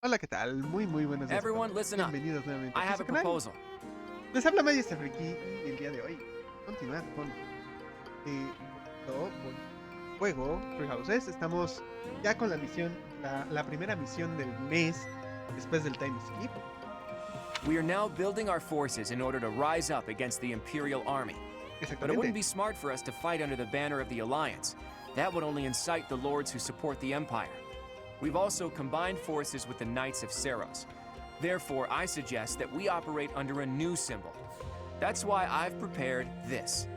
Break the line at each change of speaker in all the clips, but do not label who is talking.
Hola, ¿qué tal? Muy buenos días a
Everyone,
todos.
listen up.
Bienvenidos nuevamente
I
a
have
su
a
canal.
proposal.
Les habla Magister Friki y el día de hoy continuar con con juego Free Houses. Estamos ya con la misión, la primera misión del mes después del time skip.
We are now building our forces in order to rise up against the Imperial Army. But it wouldn't be smart for us to fight under the banner of the Alliance. That would only incite the lords who support the Empire. We've also combined forces with the Knights of Ceros. Therefore, I suggest that we operate under a new symbol. That's why I've prepared this.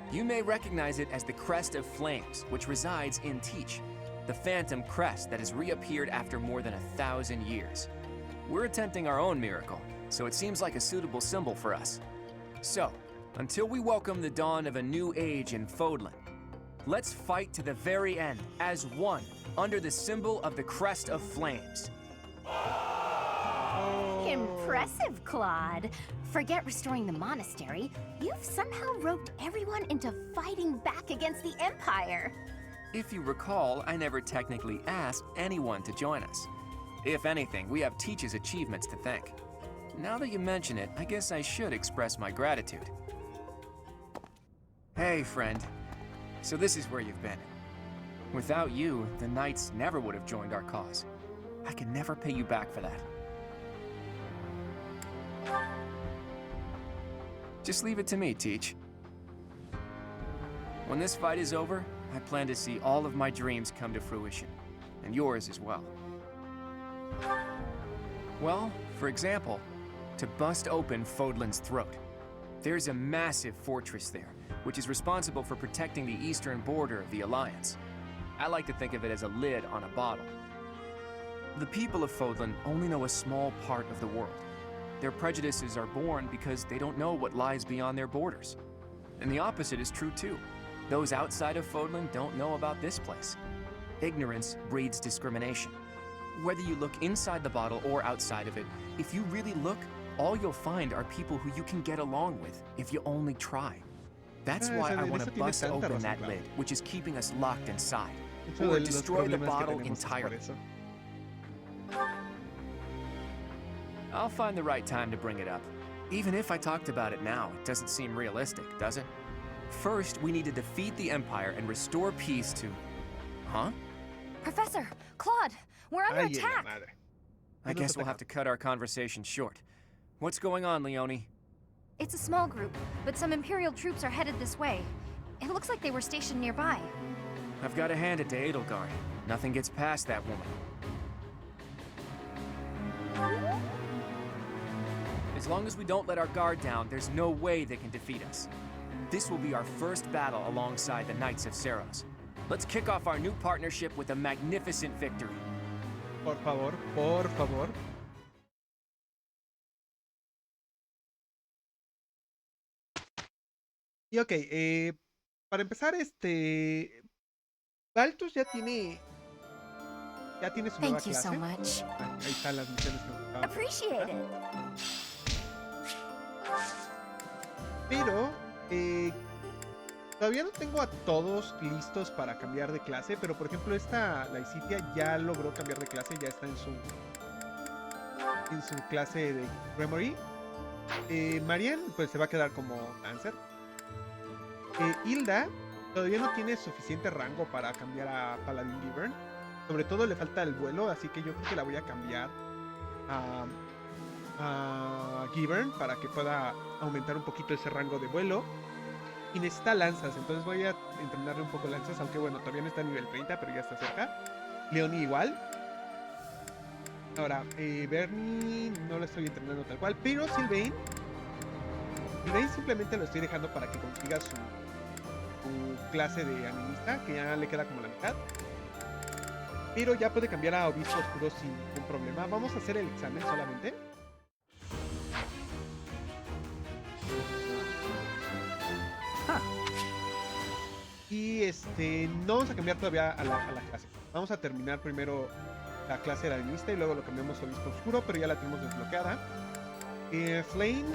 You may recognize it as the Crest of Flames, which resides in Teach, the phantom crest that has reappeared after more than 1,000 years. We're attempting our own miracle, so it seems like a suitable symbol for us. So, until we welcome the dawn of a new age in Fodlan, let's fight to the very end as one under the symbol of the Crest of Flames.
Impressive, Claude. Forget restoring the monastery. You've somehow roped everyone into fighting back against the Empire.
If you recall, I never technically asked anyone to join us. If anything, we have Teach's achievements to thank. Now that you mention it, I guess I should express my gratitude. Hey, friend. So this is where you've been. Without you, the Knights never would have joined our cause. I can never pay you back for that. Just leave it to me, Teach. When this fight is over, I plan to see all of my dreams come to fruition, and yours as well. Well, for example, to bust open Fodlan's throat. There's a massive fortress there, which is responsible for protecting the eastern border of the Alliance. I like to think of it as a lid on a bottle. The people of Fodlan only know a small part of the world. Their prejudices are born because they don't know what lies beyond their borders. And the opposite is true too. Those outside of Fodlan don't know about this place. Ignorance breeds discrimination. Whether you look inside the bottle or outside of it, if you really look, all you'll find are people who you can get along with if you only try. That's why I want to bust open that lid, which is keeping us locked inside, or destroy the bottle entirely. I'll find the right time to bring it up. Even if I talked about it now, it doesn't seem realistic, does it? First, we need to defeat the Empire and restore peace to... Huh?
Professor, Claude, we're under attack.
I guess we'll have to cut our conversation short. What's going on, Leone?
It's a small group, but some Imperial troops are headed this way. It looks like they were stationed nearby.
I've got to hand it to Edelgard. Nothing gets past that woman. As long as we don't let our guard down, there's no way they can defeat us. This will be our first battle alongside the Knights of Ceros. Let's kick off our new partnership with a magnificent victory.
Por favor, por favor. Y ok, para empezar, Baltus ya tiene su nueva
Thank you
clase.
so much.
Ahí están las misiones que nos acaban de
Appreciate it.
Pero todavía no tengo a todos listos para cambiar de clase, pero por ejemplo la Isitia ya logró cambiar de clase, ya está en su clase de Gremory. Marian pues se va a quedar como Lancer. Hilda todavía no tiene suficiente rango para cambiar a Paladin Givern. Sobre todo le falta el vuelo, así que yo creo que la voy a cambiar a Givern para que pueda aumentar un poquito ese rango de vuelo. Y necesita lanzas, entonces voy a entrenarle un poco lanzas, aunque bueno, todavía no está a nivel 30, pero ya está cerca. Leonie igual. Ahora, Bernie no lo estoy entrenando tal cual, pero Sylvain simplemente lo estoy dejando para que consiga su clase de animista, que ya le queda como la mitad. Pero ya puede cambiar a obispo oscuro sin ningún problema. Vamos a hacer el examen solamente. Y no vamos a cambiar todavía a la clase. Vamos a terminar primero la clase de animista y luego lo cambiamos a obispo oscuro, pero ya la tenemos desbloqueada. Flame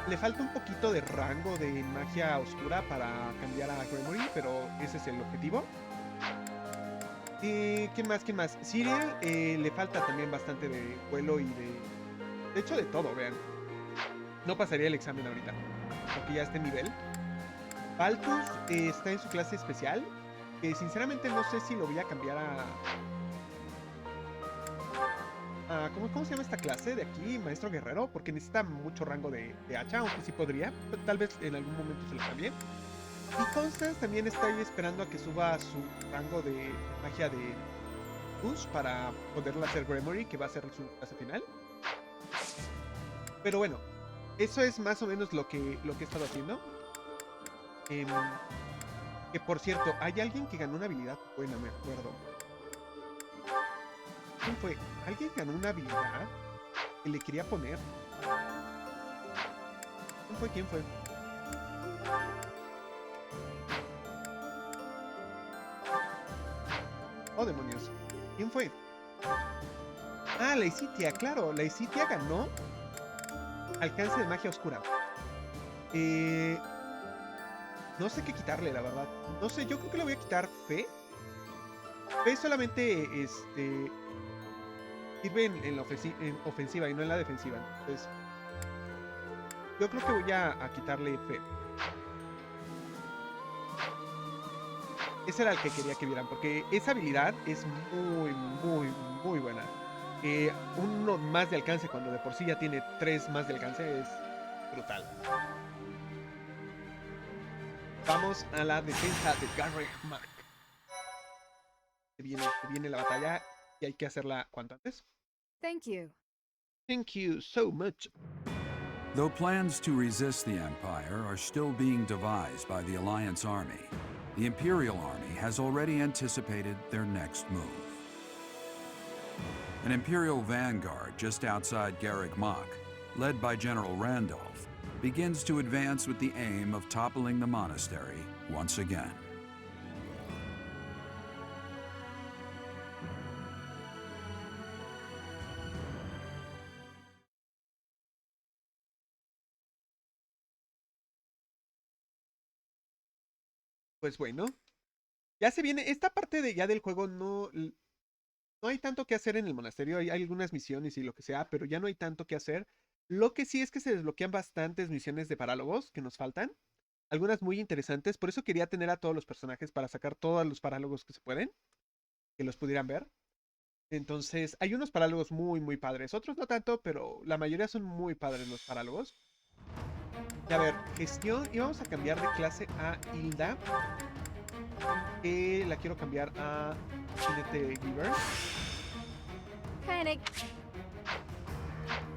le falta un poquito de rango de magia oscura para cambiar a Gremory, pero ese es el objetivo. ¿Quién más? ¿Quién más? Cyril le falta también bastante de vuelo y de hecho, de todo, vean. No pasaría el examen ahorita, porque ya está en nivel. Baltus está en su clase especial, que sinceramente no sé si lo voy a cambiar ¿cómo se llama esta clase de aquí? Maestro Guerrero, porque necesita mucho rango de hacha, aunque sí podría. Tal vez en algún momento se lo cambie. Y Constance también está ahí esperando a que suba su rango de magia de Push para poderla hacer Gremory, que va a ser su clase final. Pero bueno, eso es más o menos lo que he estado haciendo. Que por cierto, hay alguien que ganó una habilidad buena, me acuerdo. ¿Quién fue? Alguien ganó una habilidad que le quería poner. ¿Quién fue? Oh, demonios. ¿Quién fue? Ah, la Isitia, claro. La Isitia ganó alcance de magia oscura. No sé qué quitarle, la verdad. No sé, yo creo que le voy a quitar fe. Fe solamente sirve en la ofensiva y no en la defensiva. Entonces, yo creo que voy a quitarle fe. Ese era el que quería que vieran, porque esa habilidad es muy, muy, muy buena. Uno más de alcance cuando de por sí ya tiene 3 más de alcance es brutal. Vamos a la defensa de Garreg Mach. Se viene la batalla y hay que hacerla cuanto antes.
Thank you.
Thank you so much.
Though plans to resist the Empire are still being devised by the Alliance army, the Imperial army has already anticipated their next move. An Imperial vanguard just outside Garreg Mach, led by General Randolph, begins to advance with the aim of toppling the monastery once again.
Pues bueno, ya se viene esta parte del juego. No hay tanto que hacer en el monasterio. Hay algunas misiones y lo que sea, pero ya no hay tanto que hacer. Lo que sí es que se desbloquean bastantes misiones de parálogos que nos faltan. Algunas muy interesantes. Por eso quería tener a todos los personajes para sacar todos los parálogos que se pueden. Que los pudieran ver. Entonces, hay unos parálogos muy, muy padres. Otros no tanto, pero la mayoría son muy padres los parálogos. Y a ver, gestión. Y vamos a cambiar de clase a Hilda. La quiero cambiar a jinete Giver.
Panic.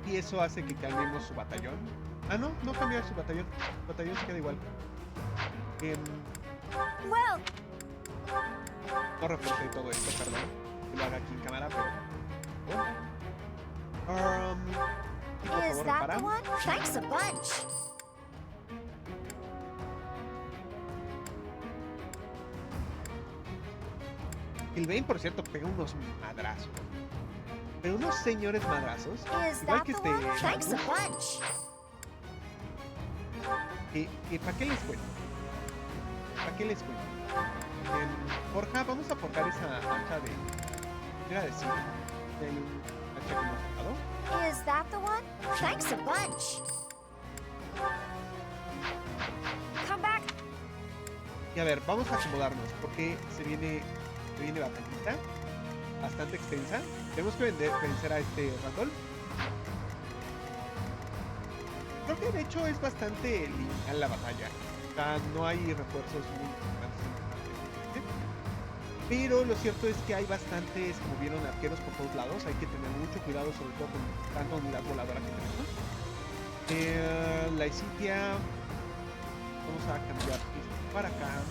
Y eso hace que cambiemos su batallón. Ah, no cambia su batallón. Su batallón se queda igual.
Well,
No reforcé todo esto, perdón. Que lo haga aquí en cámara, pero. Por
is
favor,
that
repara.
the one? Thanks a bunch.
El Bane, por cierto, pega unos madrazos. Pero unos señores madrazos.
Is
Igual
that
que
the one? Thanks a bunch.
¿Para qué les cuento? ¿Para qué les cuento? Forja, vamos a forjar esa hacha de. Era decir, el hacha que hemos forjado.
Is that the one? Thanks a bunch. Come back.
Y a ver, vamos a acomodarnos porque se viene batallita bastante extensa. Tenemos que vencer a este Randolph. Creo que de hecho es bastante lineal la batalla. O sea, no hay refuerzos muy importantes. Pero lo cierto es que hay bastantes, como vieron, arqueros por todos lados. Hay que tener mucho cuidado, sobre todo con tanta unidad voladora que tenemos. La Isitia. Vamos a cambiar esto para acá.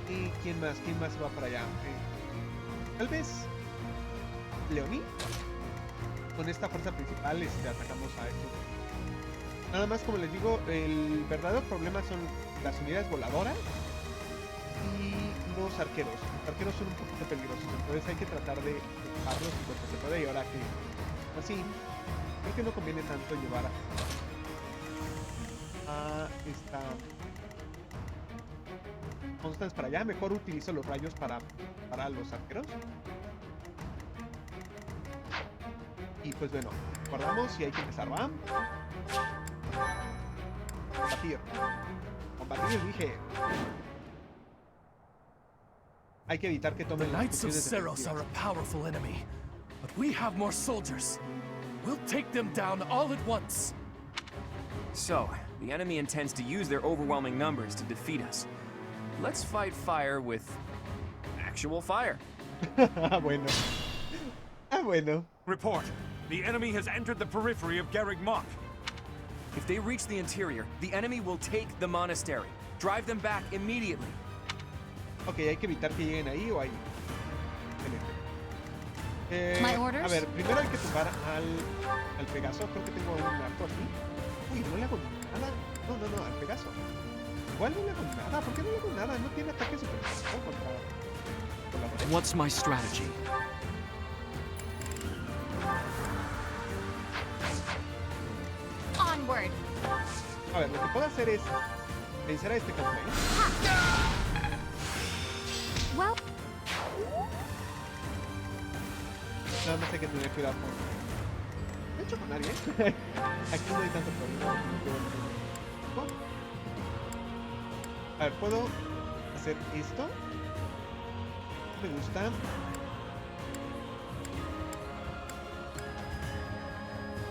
¿Y quién más? ¿Quién más va para allá? Tal vez Leonie. Con esta fuerza principal atacamos a estos. Nada más, como les digo, el verdadero problema son las unidades voladoras y los arqueros. Los arqueros son un poquito peligrosos, entonces hay que tratar de ocuparlos en cuanto se puede. Y ahora que así, creo que no conviene tanto llevar a esta están para allá. Mejor utilizo los rayos para los arqueros. Y pues bueno, guardamos y hay que empezar, ¿va? Combatir. Combatir, dije. Hay que evitar que tomen las
Knights of
posiciones
Cerros are
defensivas.
a powerful enemy, but we have more soldiers. We'll take them down all at once.
So, the enemy intends to use their overwhelming numbers to defeat us. Let's fight fire with actual fire.
Ah, bueno. Ah, bueno.
Report. The enemy has entered the periphery of Garreg Mach.
If they reach the interior, the enemy will take the monastery. Drive them back immediately.
Ok, hay que evitar que lleguen ahí o ahí.
My orders?
A ver, primero hay que tumbar al Pegaso. Creo que tengo un arco aquí. Uy, no le hago nada. No, al Pegaso. Igual no le hago nada. ¿Por qué no le hago nada? No tiene ataque super contra la pared.
What's my strategy?
Onward.
A ver, lo que puedo hacer es vencer a este campeón.
Well,
Nada más hay que tener cuidado con... No he hecho con nadie, ¿eh? Aquí no hay tanto problema. A ver, ¿puedo hacer esto? Me gusta.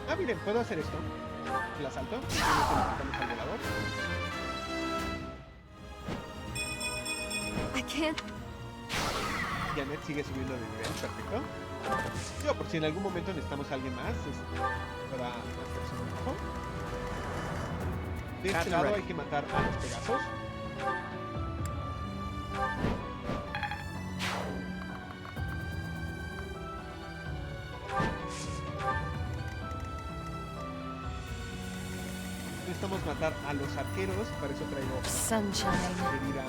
Ah, miren, puedo hacer esto. El asalto. Al volador.
I can't.
Janet sigue subiendo de nivel, perfecto. Yo, por si en algún momento necesitamos a alguien más para hacer su trabajo. De este lado hay que matar a los Pegasos. Necesitamos matar a los arqueros, para eso traigo
Sunshine.
herir a...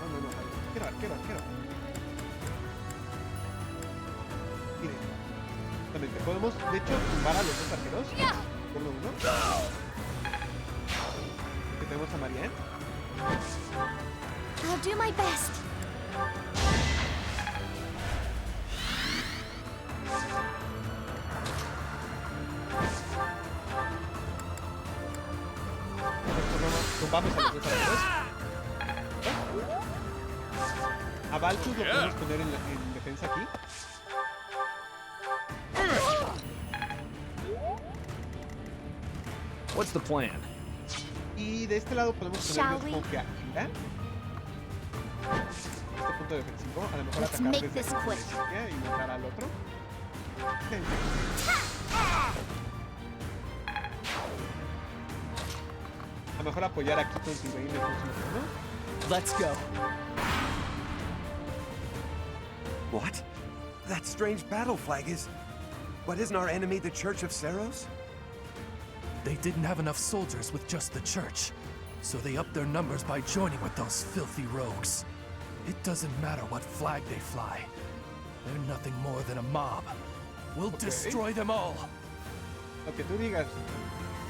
No, arquero. Miren, justamente podemos, de hecho, tumbar a los dos arqueros. Turno 1. Que tenemos a Marianne.
I'll do my best.
Tumbamos a los dos arqueros. A Baltus lo podemos poner en defensa aquí.
What's the plan?
Y de este lado podemos
Shall
ponernos como que a Ira. Este punto defensivo. A lo mejor
Let's
atacar
make
desde
this
aquí
quick.
y matar al otro. A lo mejor apoyar aquí con Sylvain de función, ¿no?
Let's go.
What? That strange battle flag is... But isn't our enemy the Church of Cerros?
They didn't have enough soldiers with just the church, so they upped their numbers by joining with those filthy rogues. It doesn't matter what flag they fly. They're nothing more than a mob. We'll destroy them all.
Lo que tú digas.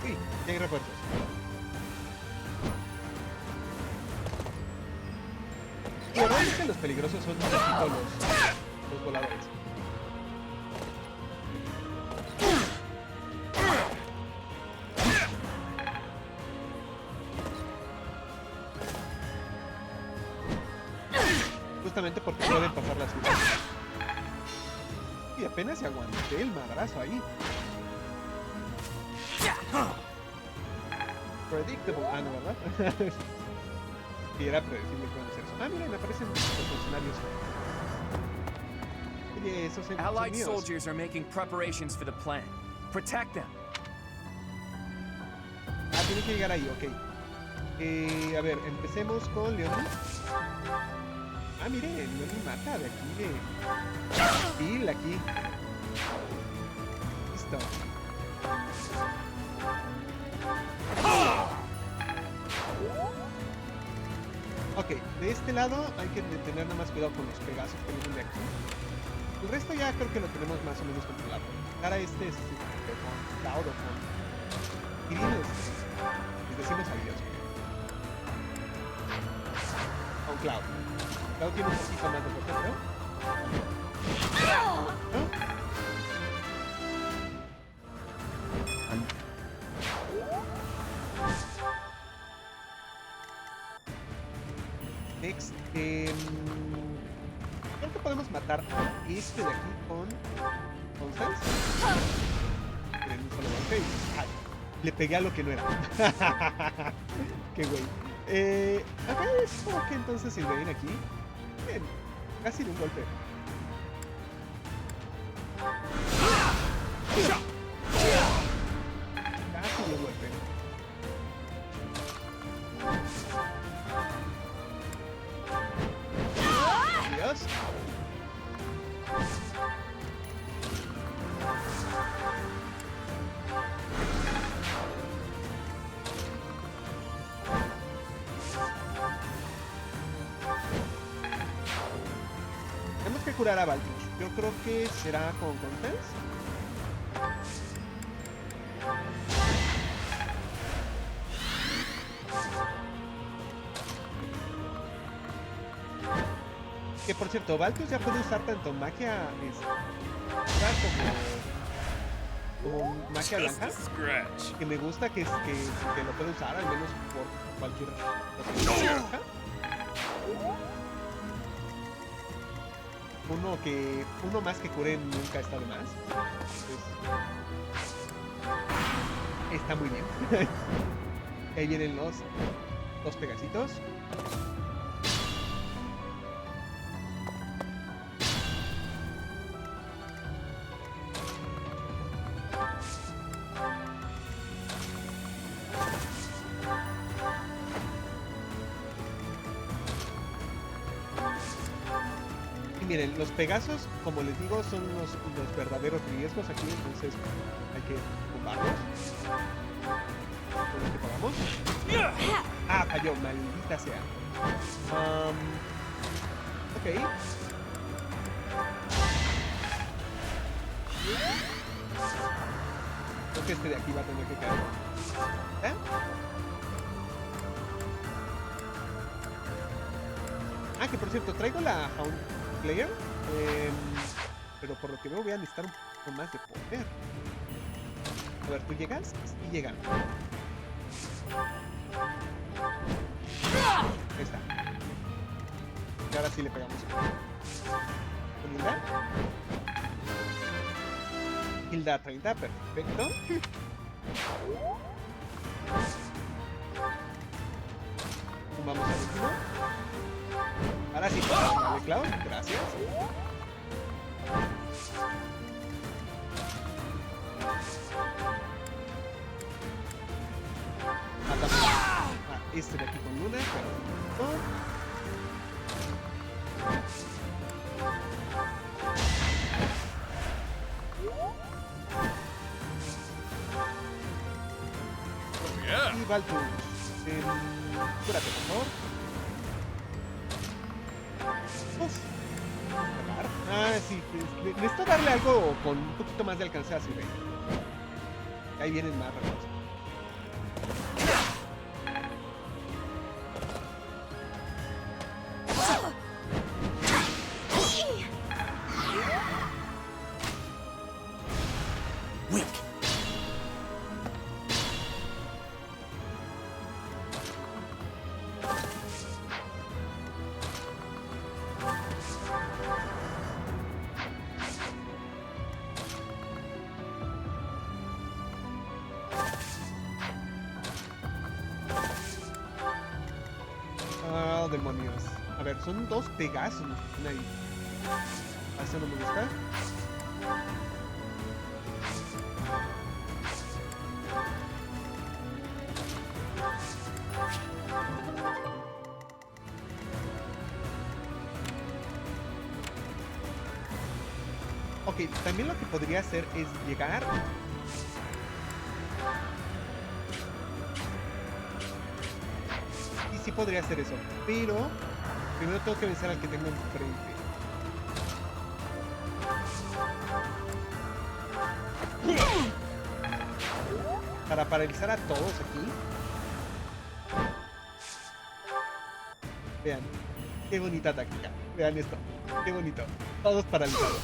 Sí, ya hay refuerzos. Y la verdad es que los peligrosos son un poquito los voladores. Justamente porque pueden pasar las ciudades. Y apenas se aguanté el madrazo ahí. Predictable. Ah, no, ¿verdad? Y era predecible que iban a hacer eso. Ah, miren, aparecen los funcionarios. Oye, esos son
Allied
míos.
soldiers are making preparations for the plan. Protect them.
Ah, tiene que llegar ahí, ok. A ver, empecemos con Leonie. Ah, miren, Leonie mata de aquí de... Kill aquí. Listo. Ok, de este lado hay que tener nada más cuidado con los Pegasos que vienen de aquí. El resto ya creo que lo tenemos más o menos controlado. Ahora este es con Tauro, con Kirill, les decimos adiós. Cloud. Cloud tiene un poquito más de fuerza, creo. Next, creo que podemos matar a este de aquí con Sense. En un solo golpe. Ay, le pegué a lo que no era. Qué güey. Acá es como que entonces si ven aquí. Bien, casi de un golpe. Casi de un golpe. Adiós. Tenemos que curar a Baltus. Yo creo que será con Constance. Que por cierto, Baltus ya puede usar tanto magia como magia blanca. Que me gusta que lo puede usar, al menos por cualquier cosa. Uno más que cure nunca está de más. Entonces, está muy bien. Ahí vienen los Pegasitos. Miren, los Pegasos, como les digo, son los verdaderos riesgos aquí, entonces hay que tumbarlos. Con lo que podamos. Ah, falló, maldita sea. Ok. Creo que este de aquí va a tener que caer. ¿Eh? Ah, que por cierto, traigo la Hound Player, pero por lo que veo voy a necesitar un poco más de poder. A ver, tú llegas y llegan. Ahí está. Y ahora sí le pegamos. ¿Con Hilda? Hilda 30, perfecto. Vamos al último. Ahora sí, vale, Cloud, gracias. Matamos a este de aquí con Luna, pero no. Y Baltus, cúrate, por favor. Ah, sí, necesito darle algo con un poquito más de alcance a Sirve. Ahí vienen más rápidos. Demonios. A ver, son dos Pegasos los que están ahí. Eso no me gusta. Ok, también lo que podría hacer es llegar. Sí podría hacer eso, pero primero tengo que vencer al que tengo enfrente. Para paralizar a todos aquí. Vean, Qué bonita táctica. Vean esto. Qué bonito. Todos paralizados.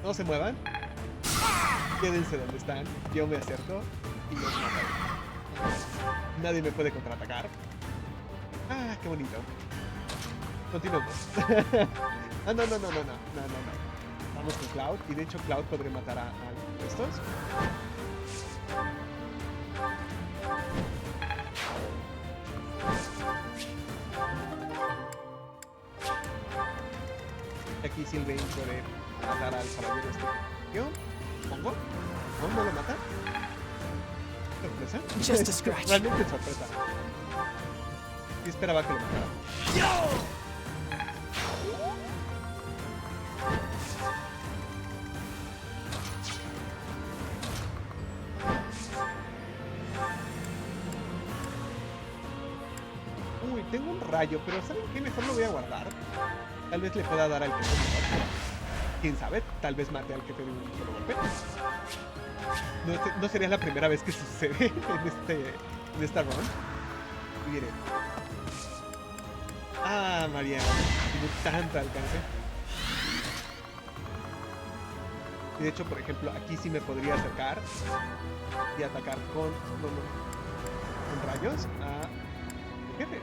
No se muevan. Quédense donde están. Yo me acerco y los mato. Nadie me puede contraatacar. Ah, qué bonito. Continuamos. Ah, no. Vamos con Cloud. Y de hecho Cloud podría matar a estos. Aquí Sylvain puede matar al caballero este. ¿Yo? ¿Pongo? ¿No lo mata? ¿Sorpresa?
Just a scratch.
Realmente sorpresa. Sí esperaba que lo matara. Uy, tengo un rayo, pero ¿saben qué? Mejor lo voy a guardar. Tal vez le pueda dar al jefe mejor. Quién sabe, tal vez mate al jefe de un solo golpe. No sería la primera vez que sucede en esta run. Y miren. Ah, Mariana, tiene tanto alcance. Y de hecho, por ejemplo, aquí sí me podría acercar y atacar con rayos a jefe.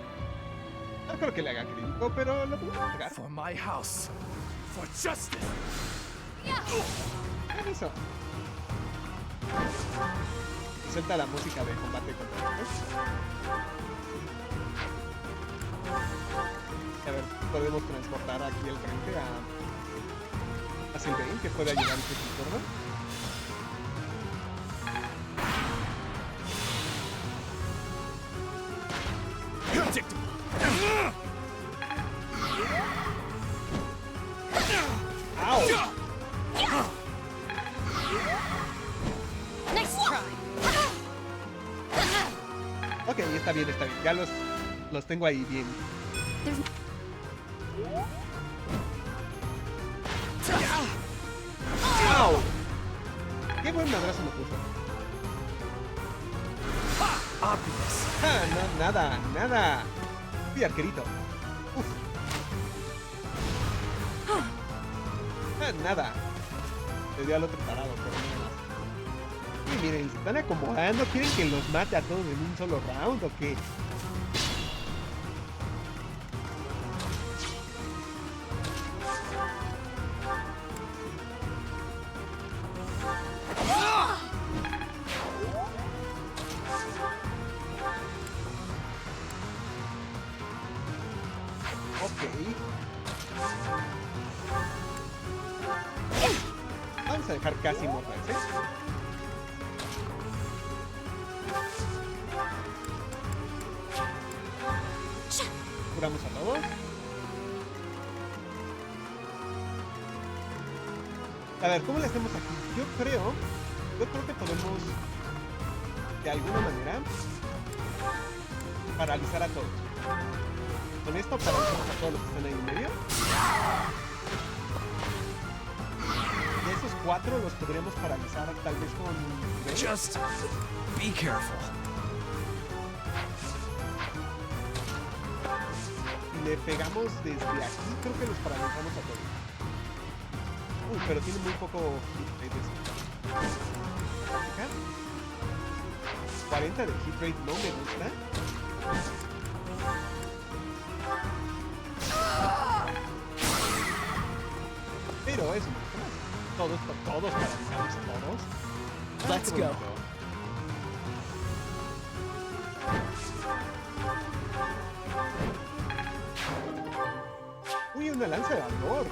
No creo que le haga crítico, pero lo puedo atacar.
For my house. For justice.
¿Qué hizo? Suelta la música de combate contra ellos. A ver, podemos transportar aquí al frente a Sylvain, que puede ayudar en este turno. Ok, está bien. Ya los tengo ahí bien. ¡Au! ¡Qué buen madrazo me puso! Ah, no, nada. Uy, arquerito. Uf. Nada. Le dio al otro parado, pero nada más. Y miren, se están acomodando. ¿Quieren que los mate a todos en un solo round o qué? Vamos a dejar casi mortales, ¿eh? Curamos a todos. A ver, ¿cómo le hacemos aquí? Yo creo que podemos de alguna manera paralizar a todos. Con esto paralizamos a todos los que están ahí en medio. Y a esos 4 los podríamos paralizar tal vez con...
Just be careful.
Si le pegamos desde aquí, creo que los paralizamos a todos. Uy, pero tiene muy poco hit rate. 40 de hit rate no me gusta. Pero eso me gusta más. Todos paralizamos, todos.
Let's go.
Uy, una lanza de valor.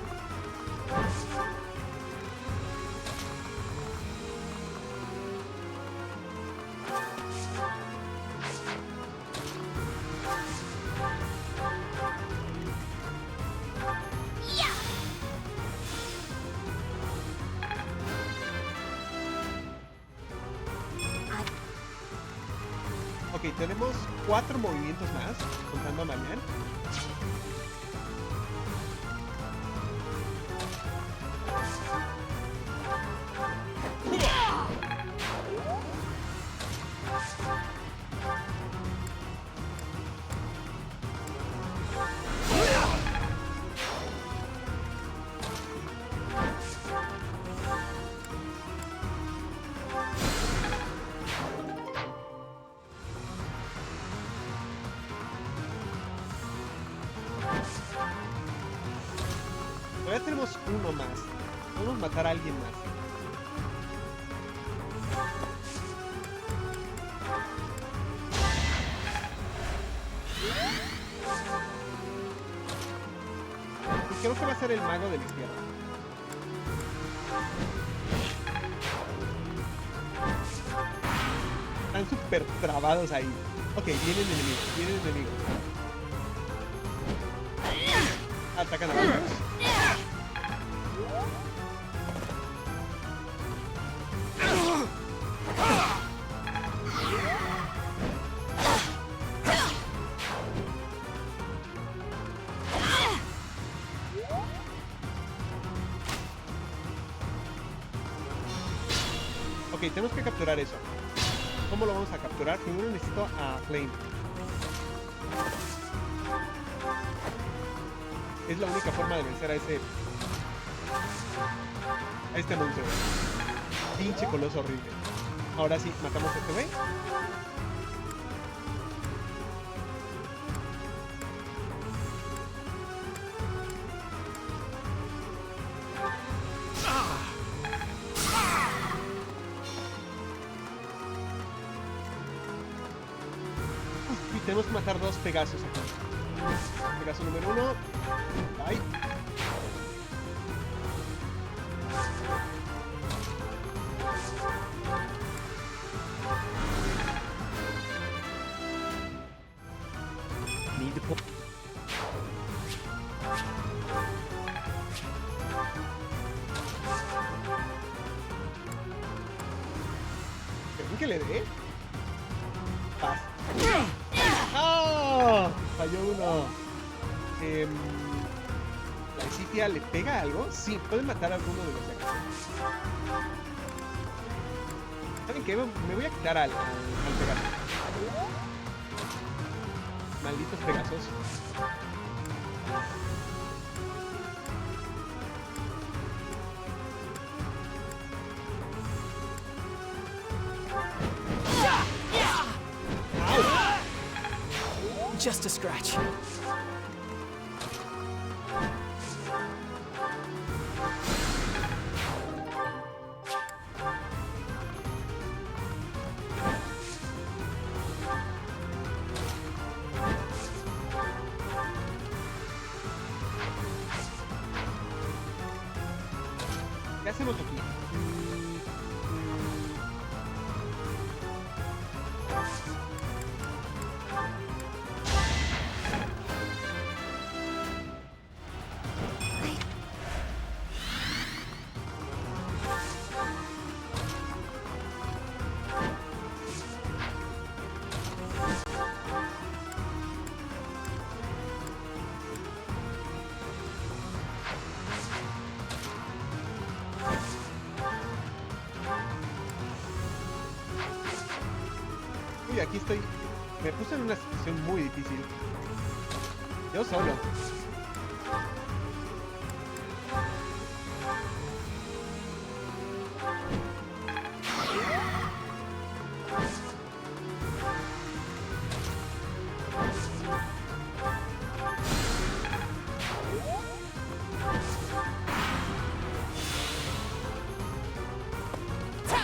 Ok, tenemos 4 movimientos más, contando a Marianne. Todavía tenemos uno más. Podemos matar a alguien más. Y creo que va a ser el mago de la izquierda. Están súper trabados ahí. Ok, vienen enemigos. Atacan a varios. Ok, tenemos que capturar eso. ¿Cómo lo vamos a capturar? Primero necesito a Flame. Es la única forma de vencer a este monstruo. Pinche coloso horrible. Ahora sí, matamos a este güey. Y tenemos que matar 2 Pegasos aquí. Pegaso número 1. Ay. Need to pull. ¿Creen que le dé? Paz. ¡Oh! Falló uno. ¿La Isitia le pega algo? Sí, puede matar a alguno de los de acá. ¿Saben qué? Me voy a quitar al Pegaso. Malditos Pegasos.
Just a scratch.
¿Qué hacemos aquí? Uy, aquí estoy. Me puse en una situación muy difícil. Yo solo.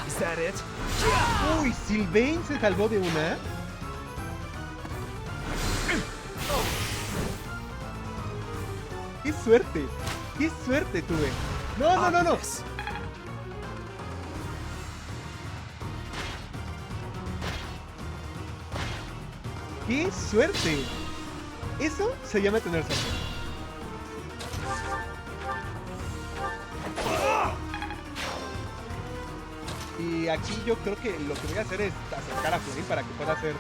Is that it?
Uy, Sylvain se salvó de una. ¡Qué suerte! ¡Qué suerte tuve! ¡No, no, no, no!
Adios.
¡Qué suerte! Eso se llama tener suerte. Y aquí yo creo que lo que voy a hacer es acercar a Flame para que pueda hacer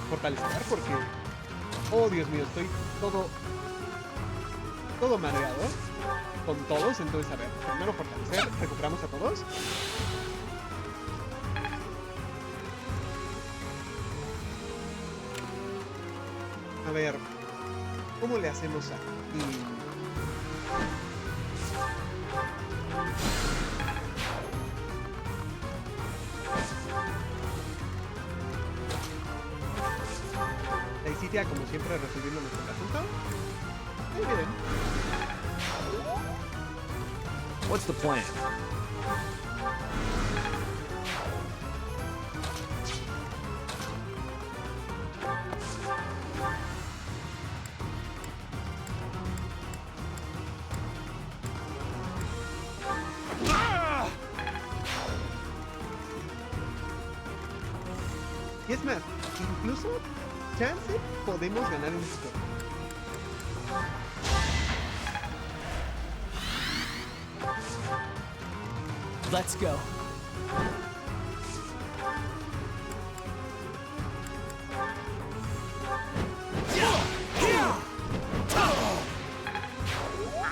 fortalecer, porque oh Dios mío, estoy todo mareado con todos. Entonces, a ver, primero fortalecer, recuperamos a todos. A ver, ¿cómo le hacemos aquí? La Isitia, como siempre, resolviendo nuestro asunto. Muy bien.
What's the plan?
Y es más, incluso, chance, podemos ganar en este turno.
Let's go.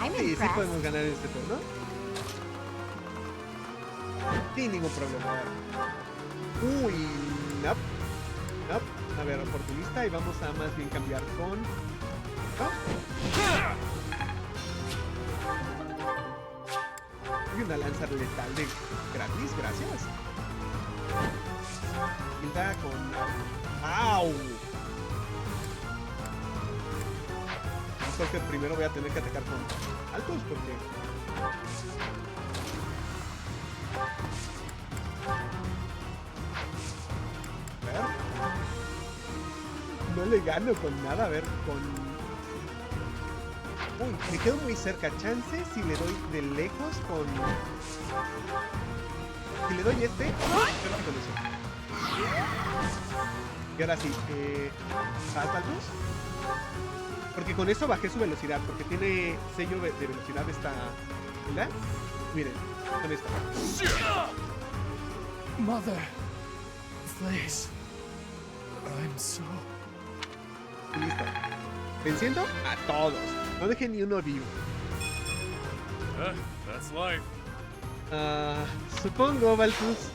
I'm
Sí, sí
impressed.
podemos ganar en este turno. Sin ningún problema. Uy, nope. Nope. A ver, oportunista y vamos a más bien cambiar con... ¿no? Y una lanza letal de gratis, gracias. Hilda con... ¡Au! Creo que primero voy a tener que atacar con altos porque... A ver. No le gano con nada, a ver, con... Uy, me quedo muy cerca. Chance si le doy de lejos con... Si le doy este... Creo que con eso. Y ahora sí, ¿altos? Porque con eso bajé su velocidad, porque tiene sello de velocidad esta... ¿verdad? Miren, con esto.
Mother, please. I'm so...
Listo. Venciendo a todos. No dejé ni uno vivo.
That's life.
Supongo, Baltus.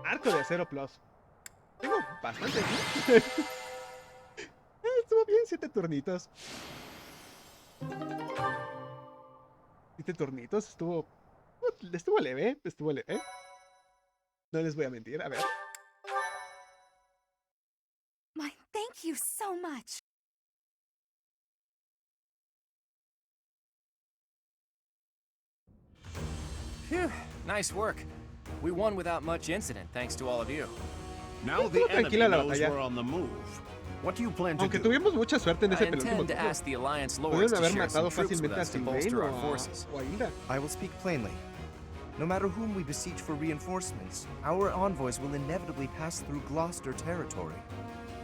Arco de acero plus. Tengo bastante. Estuvo bien, 7 turnitos. 7 turnitos, estuvo leve, estuvo leve. No les voy a mentir, a ver.
My, thank you so much.
Phew, nice work. We won without much incident, thanks to all of you.
Now the enemy
Tranquila la
knows
batalla.
we're on the move. What do you plan to
Aunque
do?
tuvimos mucha suerte en
I
ese penúltimo
intend to
turno.
ask the Alliance Lords
Pudieron
to
haber
share some
matado
troops with
fácilmente a
us to
Sylvain
bolster our forces.
o a Hilda.
I will speak plainly. No matter whom we besiege for reinforcements, our envoys will inevitably pass through Gloucester territory.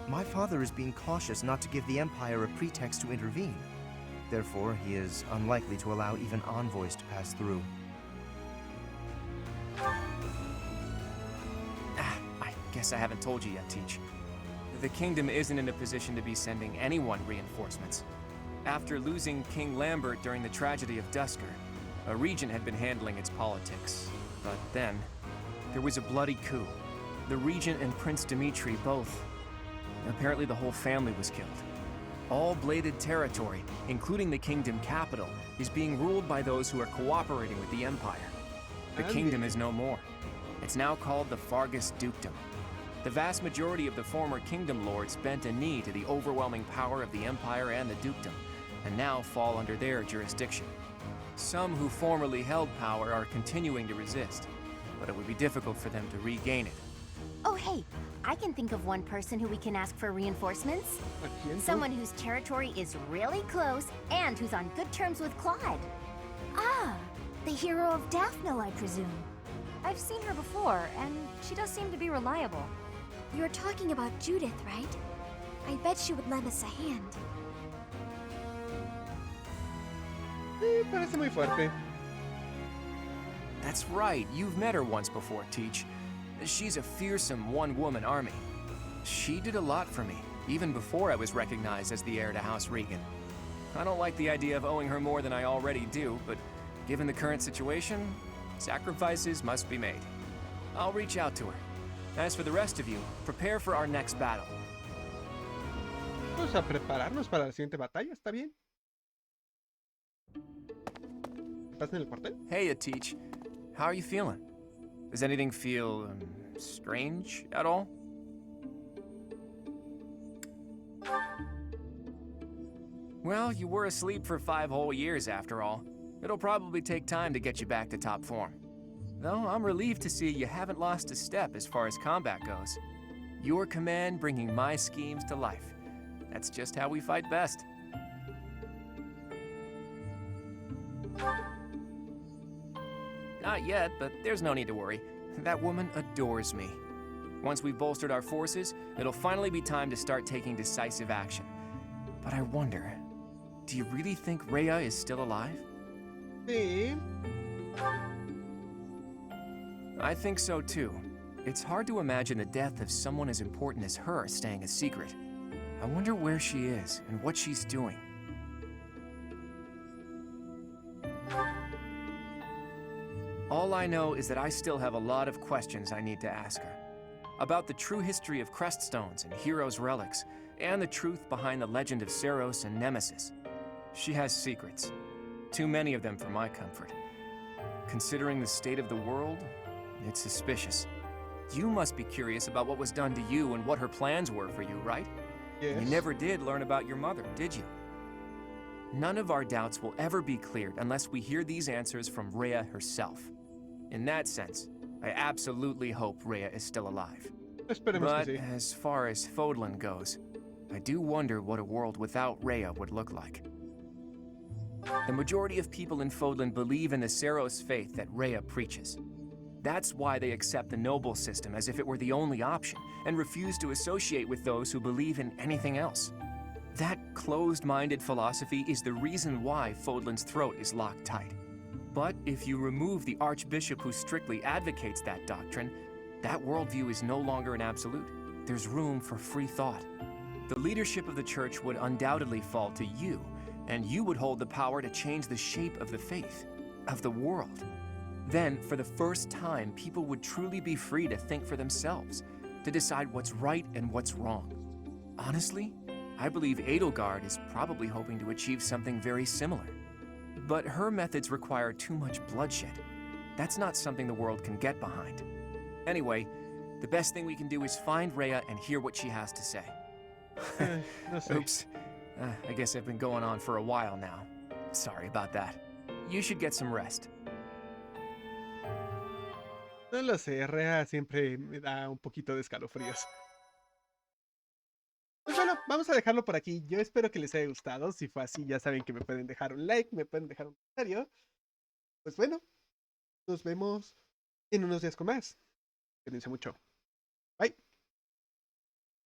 My father is being cautious not to give the Empire a pretext to intervene. Therefore, he is unlikely to allow even envoys to pass through.
I guess I haven't told you yet, Teach. The kingdom isn't in a position to be sending anyone reinforcements. After losing King Lambert during the tragedy of Dusker, a regent had been handling its politics. But then, there was a bloody coup. The regent and Prince Dimitri both. Apparently the whole family was killed. All bladed territory, including the kingdom capital, is being ruled by those who are cooperating with the Empire. The kingdom is no more. It's now called the Fargus Dukedom. The vast majority of the former kingdom lords bent a knee to the overwhelming power of the Empire and the Dukedom, and now fall under their jurisdiction. Some who formerly held power are continuing to resist, but it would be difficult for them to regain it.
Oh, hey, I can think of one person who we can ask for reinforcements.
¿A quién tú?
Someone whose territory is really close and who's on good terms with Claude. Ah, the hero of Daphne, I presume.
I've seen her before, and she does seem to be reliable. You're talking about Judith, right? I bet she would lend us a hand.
Parece muy fuerte.
That's right, you've met her once before, Teach. She's a fearsome one-woman army. She did a lot for me, even before I was recognized as the heir to House Regan. I don't like the idea of owing her more than I already do, but given the current situation, sacrifices must be made. I'll reach out to her. As for the rest of you, prepare for our next battle.
Vamos a prepararnos para la siguiente batalla, ¿está bien? ¿Estás en el cuartel?
Hey, Teach. How are you feeling? Does anything feel strange at all? Well, you were asleep for 5 whole years after all. It'll probably take time to get you back to top form. Though I'm relieved to see you haven't lost a step as far as combat goes. Your command bringing my schemes to life. That's just how we fight best. Not yet, but there's no need to worry. That woman adores me. Once we've bolstered our forces, it'll finally be time to start taking decisive action. But I wonder, do you really think Rhea is still alive?
Sí.
I think so too. It's hard to imagine the death of someone as important as her staying a secret. I wonder where she is and what she's doing. All I know is that I still have a lot of questions I need to ask her. About the true history of Creststones and Heroes' relics, and the truth behind the legend of Seros and Nemesis. She has secrets. Too many of them for my comfort. Considering the state of the world, it's suspicious. You must be curious about what was done to you and what her plans were for you, right?
Yes.
You never did learn about your mother, did you? None of our doubts will ever be cleared unless we hear these answers from Rhea herself. In that sense, I absolutely hope Rhea is still alive.
Esperemos
But
que sí.
as far as Fodlan goes, I do wonder what a world without Rhea would look like. The majority of people in Fodlan believe in the Seros faith that Rhea preaches. That's why they accept the noble system as if it were the only option, and refuse to associate with those who believe in anything else. That closed-minded philosophy is the reason why Fodlan's throat is locked tight. But if you remove the archbishop who strictly advocates that doctrine, that worldview is no longer an absolute. There's room for free thought. The leadership of the church would undoubtedly fall to you, and you would hold the power to change the shape of the faith, of the world. Then, for the first time, people would truly be free to think for themselves, to decide what's right and what's wrong. Honestly, I believe Edelgard is probably hoping to achieve something very similar. But her methods require too much bloodshed. That's not something the world can get behind. Anyway, the best thing we can do is find Rhea and hear what she has to say.
No sé.
Oops. I guess I've been going on for a while now. Sorry about that. You should get some rest.
No lo sé, Rea siempre me da un poquito de escalofríos. Pues bueno, vamos a dejarlo por aquí. Yo espero que les haya gustado. Si fue así, ya saben que me pueden dejar un like, me pueden dejar un comentario. Pues bueno, nos vemos en unos días con más. Cuídense mucho. Bye.